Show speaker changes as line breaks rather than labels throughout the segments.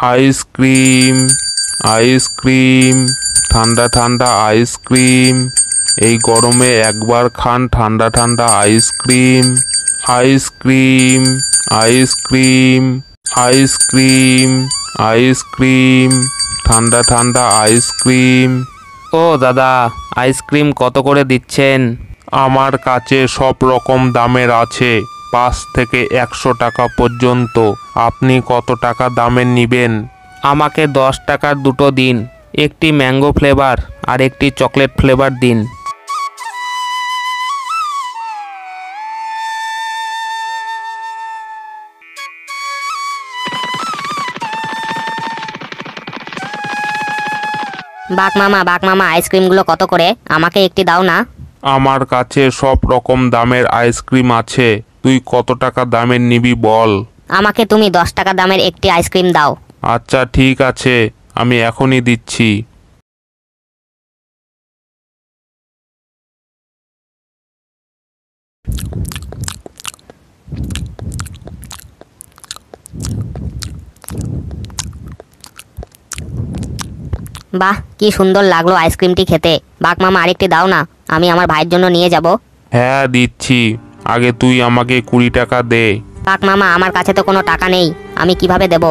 Ice cream, ice cream, ঠান্ডা ঠান্ডা ice cream. এই গরমে একবার খান ঠান্ডা ঠান্ডা ice cream. Ice cream, ice cream, ice cream, ice cream, ঠান্ডা ঠান্ডা আইসক্রিম।
ও দাদা, আইসক্রিম কত করে দিচ্ছেন?
আমার কাছে সব রকম দামের আছে, 5 থেকে 100 টাকা পর্যন্ত। আপনি কত টাকা দামের নিবেন?
আমাকে 10 টাকার দুটো দিন, একটি ম্যাঙ্গো ফ্লেভার আর একটি চকলেট ফ্লেভার দিন।
বাঘ মামা আইসক্রিমগুলো কত করে? আমাকে একটি দাও না।
আমার কাছে সব রকম দামের আইসক্রিম আছে, তুই কত টাকা দামের নিবি বল।
আমাকে তুমি 10 টাকা দামের একটি আইসক্রিম দাও।
আচ্ছা ঠিক আছে, আমি এখনই দিচ্ছি।
বাহ, কি সুন্দর লাগলো আইসক্রিমটি খেতে। বাঘ মামা আরেকটি দাও না, আমি আমার ভাইয়ের জন্য নিয়ে যাব।
হ্যাঁ দিচ্ছি, আগে তুই আমাকে 20 টাকা দে।
বাঘ মামা, আমার কাছে তো কোনো টাকা নেই, আমি কিভাবে দেব?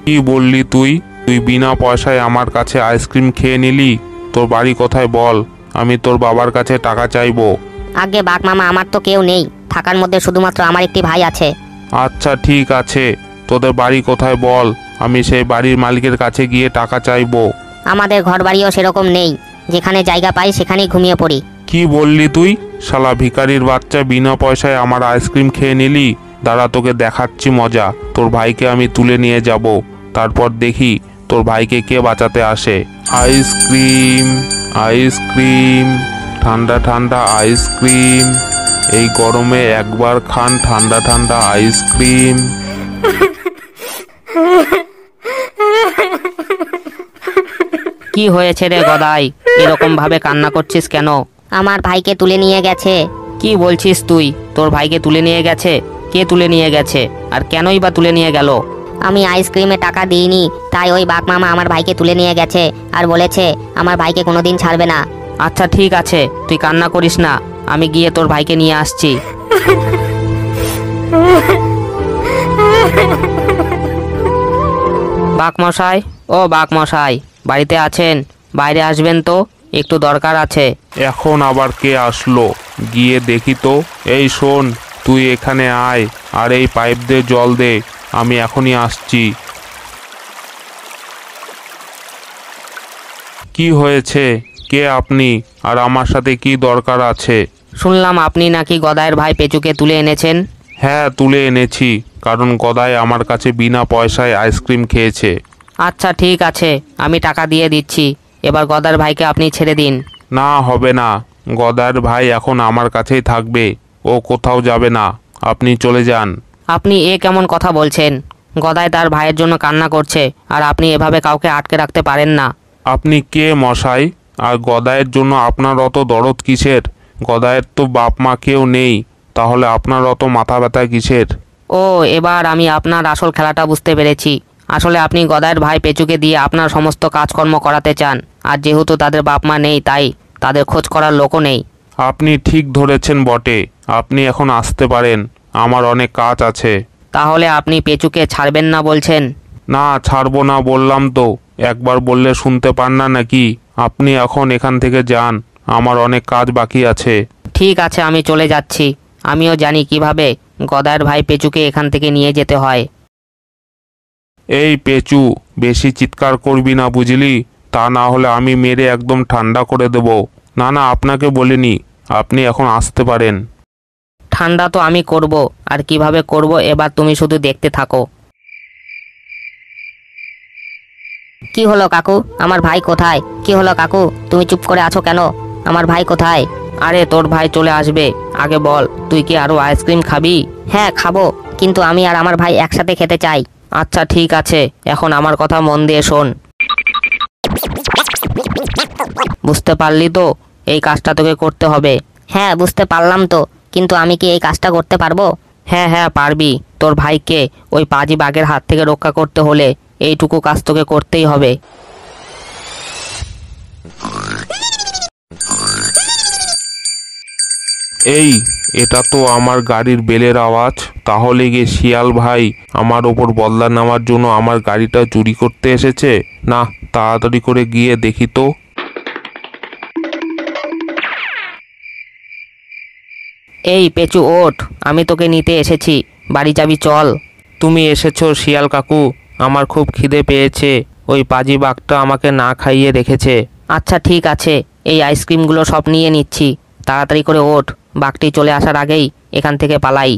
কি বললি তুই? তুই বিনা পয়সায় আমার কাছে আইসক্রিম খেয়ে নিলি? তোর বাড়ি কোথায় বল, আমি তোর বাবার কাছে টাকা চাইবো।
আগে বাঘ মামা, আমার তো কেউ নেই, থাকার মধ্যে শুধুমাত্র আমার একটি ভাই আছে।
আচ্ছা ঠিক আছে, তোদের বাড়ি কোথায় বল, আমি সেই বাড়ির মালিকের কাছে গিয়ে টাকা চাইবো।
আমাদের ঘর বাড়িও সেরকম নেই, যেখানে জায়গা পাই সেখানেই ঘুমিয়ে পড়ি।
কি বললি তুই? শালা ভিখারির বাচ্চা, বিনা পয়সায় আমার আইসক্রিম খেয়ে নিলি? দাঁড়া, তোকে দেখাচ্ছি মজা। তোর ভাইকে আমি তুলে নিয়ে যাব, তারপর দেখি তোর ভাইকে কে বাঁচাতে আসে। আইসক্রিম, আইসক্রিম, ঠান্ডা ঠান্ডা আইসক্রিম। এই গরমে একবার খান ঠান্ডা ঠান্ডা আইসক্রিম।
কি হয়েছে রে গদাই, এরকম ভাবে কান্না করছিস কেন?
আমার ভাইকে তুলে নিয়ে গেছে।
কি বলছিস তুই? তোর ভাইকে তুলে নিয়ে গেছে? কে তুলে নিয়ে গেছে, আর কেনই বা তুলে নিয়ে গেল?
আমি আইসক্রিমে টাকা দিইনি, তাই ওই বাঘ মামা আমার ভাইকে তুলে নিয়ে গেছে আর বলেছে আমার ভাইকে কোনোদিন ছাড়বে না।
আচ্ছা ঠিক আছে, তুই কান্না করিস না, আমি গিয়ে তোর ভাইকে নিয়ে আসছি। বাঘ মশাই, ও বাঘ মশাই, বাড়িতে আছেন? বাইরে আসবেন তো, একটু দরকার আছে।
এখন আবার কে আসলো? গিয়ে দেখি তো। এই শোন, তুই এখানে আয় আর এই পাইপ দিয়ে জল দে, আমি এখনই আসছি। কি হয়েছে? কে আপনি, আর আমার সাথে কি দরকার আছে?
শুনলাম আপনি নাকি গদাইয়ের ভাই পেচুকে তুলে এনেছেন।
হ্যাঁ তুলে এনেছি, কারণ গদাই আমার কাছে বিনা পয়সায় আইসক্রিম খেয়েছে।
আচ্ছা ঠিক আছে, আমি টাকা দিয়ে দিচ্ছি, এবার গদার ভাইকে আপনি ছেড়ে দিন।
না হবে না, গদার ভাই এখন আমার কাছেই থাকবে, ও কোথাও যাবে না, আপনি চলে যান।
আপনি এ কেমন কথা বলছেন? গদাই তার ভাইয়ের জন্য কান্না করছে, আর আপনি এভাবে কাউকে আটকে রাখতে পারেন না।
আপনি কে মশাই? আর গদায়ের জন্য আপনার অত দরদ কিসের? গদায়ের তো বাপ মা কেউ নেই, তাহলে আপনার অত মাথা ব্যথা কিসের?
ও, এবার আমি আপনার আসল খেলাটা বুঝতে পেরেছি। আসলে আপনি গদাইয়ের ভাই পেচুকে দিয়ে আপনার সমস্ত কাজকর্ম করাতে চান, আর যেহেতু তাদের বাপ মা নেই, তাই তাদের খোঁজ করার লোকও নেই।
আপনি ঠিক ধরেছেন বটে, আপনি এখন আসতে পারেন, আমার অনেক কাজ আছে।
তাহলে আপনি পেচুকে ছাড়বেন না বলছেন?
না ছাড়বো না বললাম তো, একবার বললে শুনতে পান না নাকি? আপনি এখন এখান থেকে যান, আমার অনেক কাজ বাকি আছে।
ঠিক আছে, আমি চলে যাচ্ছি। আমিও জানি কিভাবে গদাইয়ের ভাই পেচুকে এখান থেকে নিয়ে যেতে হয়।
এই পেচু, বেশি চিৎকার করবি না বুঝলি, তা না হলে আমি মেরে একদম ঠান্ডা করে দেব। না না, আপনাকে বলিনি, আপনি এখন আসতে পারেন।
ঠান্ডা তো আমি করব, আর কিভাবে করব এবার তুমি শুধু দেখতে থাকো।
কি হলো কাকু, আমার ভাই কোথায়? কি হলো কাকু, তুমি চুপ করে আছো কেন? আমার ভাই কোথায়?
আরে তোর ভাই চলে আসবে, আগে বল তুই কি আরো আইসক্রিম খাবি?
হ্যাঁ খাবো, কিন্তু আমি আর আমার ভাই একসাথে খেতে চাই।
আচ্ছা ঠিক আছে, এখন আমার কথা মন দিয়ে শোন। বুঝতে পারলি তো, এই কাজটা তোকে করতে হবে।
হ্যাঁ বুঝতে পারলাম তো, কিন্তু আমি কি এই কাজটা করতে পারবো?
হ্যাঁ হ্যাঁ পারবি। তোর ভাইকে ওই পাজি বাঘের হাত থেকে রক্ষা করতে হলে এইটুকু কাজ তোকে করতেই হবে।
এই, এটা তো আমার গাড়ির বেলের আওয়াজ। তাহলে গিয়ে শিয়াল ভাই আমার ওপর বদলা নেওয়ার জন্য আমার গাড়িটা চুরি করতে এসেছে। না, তাড়াতাড়ি করে গিয়ে দেখি তো।
এই পেঁচু ওঠ, আমি তোকে নিতে এসেছি, বাড়ি যাবি চল। তুমি এসেছো শিয়াল কাকু, আমার খুব খিদে পেয়েছে, ওই পাজি বাঘটা আমাকে না খাইয়ে রেখেছে। আচ্ছা ঠিক আছে, এই আইসক্রিমগুলো সব নিয়ে নিচ্ছি, তাড়াতাড়ি করে ওঠ, বাঘটি চলে আসার আগেই এখান থেকে পালাই।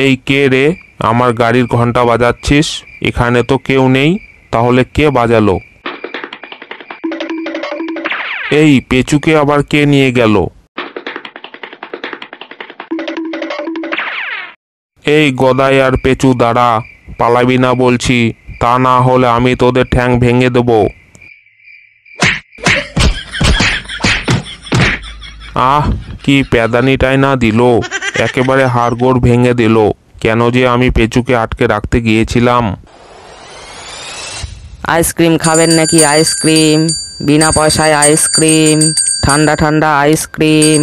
এই কে রে, আমার গাড়ির ঘন্টা বাজাচ্ছিস? এখানে তো কেউ নেই, তাহলে কে বাজালো? এই পেঁচুকে আবার কে নিয়ে গেল? এই গদাই আর পেঁচু দাঁড়া, পালাবি না বলছি, তা না হলে আমি তোদের ঠ্যাং ভেঙে দেব। আহ, কি প্যাদানিটাই না দিল, একেবারে হাড়গোড় ভেঙে দিল। কেন যে আমি পেঁচুকে আটকে রাখতে গিয়েছিলাম।
আইসক্রিম খাবেন নাকি? আইসক্রিম, বিনা পয়সায় আইসক্রিম, ঠান্ডা ঠান্ডা আইসক্রিম।